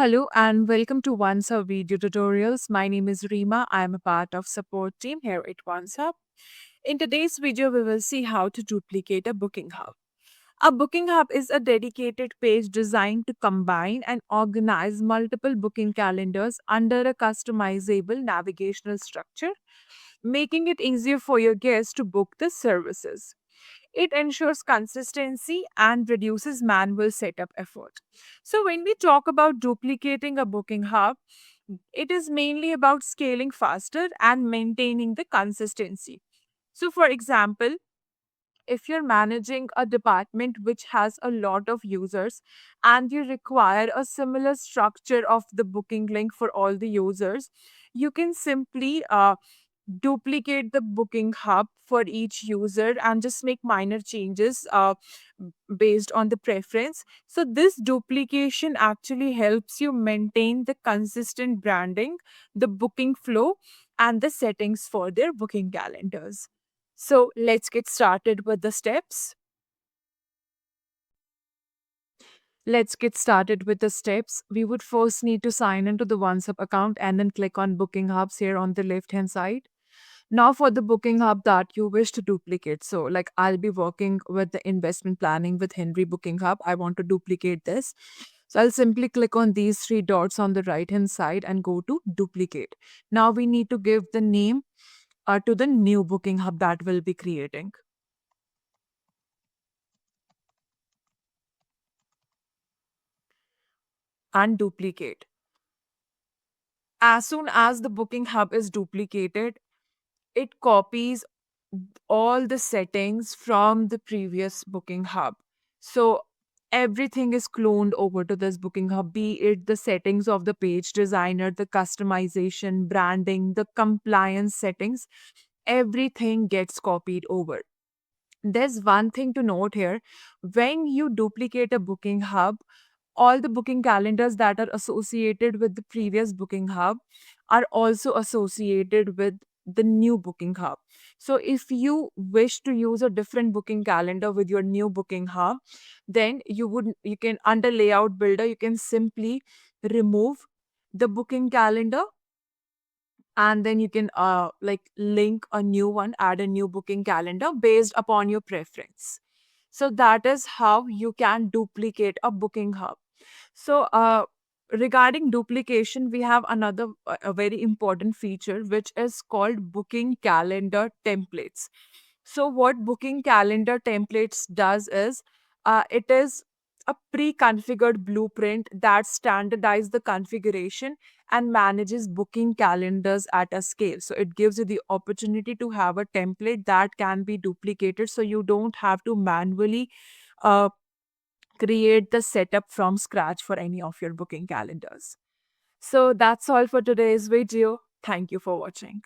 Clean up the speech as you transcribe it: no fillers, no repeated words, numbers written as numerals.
Hello and welcome to OneSub video tutorials. My name is Rima. I am a part of support team here at OneSub. In today's video, we will see how to duplicate a booking hub. A booking hub is a dedicated page designed to combine and organize multiple booking calendars under a customizable navigational structure, making it easier for your guests to book the services. It ensures consistency and reduces manual setup effort. So, when we talk about duplicating a booking hub, it is mainly about scaling faster and maintaining the consistency. So, for example, if you're managing a department which has a lot of users and you require a similar structure of the booking link for all the users, you can simply duplicate the booking hub for each user and just make minor changes based on the preference. So, this duplication actually helps you maintain the consistent branding, the booking flow, and the settings for their booking calendars. So, let's get started with the steps. Let's get started with the steps. We would first need to sign into the OneSub account and then click on Booking Hubs here on the left hand side. Now, for the booking hub that you wish to duplicate. So, like I'll be working with the investment planning with Henry Booking Hub. I want to duplicate this. So, I'll simply click on these three dots on the right hand side and go to duplicate. Now, we need to give the name to the new booking hub that we'll be creating and duplicate. As soon as the booking hub is duplicated, it copies all the settings from the previous booking hub. So everything is cloned over to this booking hub, be it the settings of the page designer, the customization, branding, the compliance settings, everything gets copied over. There's one thing to note here. When you duplicate a booking hub, all the booking calendars that are associated with the previous booking hub are also associated with the new booking hub. So if you wish to use a different booking calendar with your new booking hub, then you can under layout builder you can simply remove the booking calendar, and then you can like link a new one, add a new booking calendar based upon your preference. So that is how you can duplicate a booking hub. So, regarding duplication, we have another a very important feature which is called booking calendar templates. So, what booking calendar templates does is it is a pre-configured blueprint that standardizes the configuration and manages booking calendars at a scale. So it gives you the opportunity to have a template that can be duplicated, so you don't have to manually uh, create the setup from scratch for any of your booking calendars. So that's all for today's video. Thank you for watching.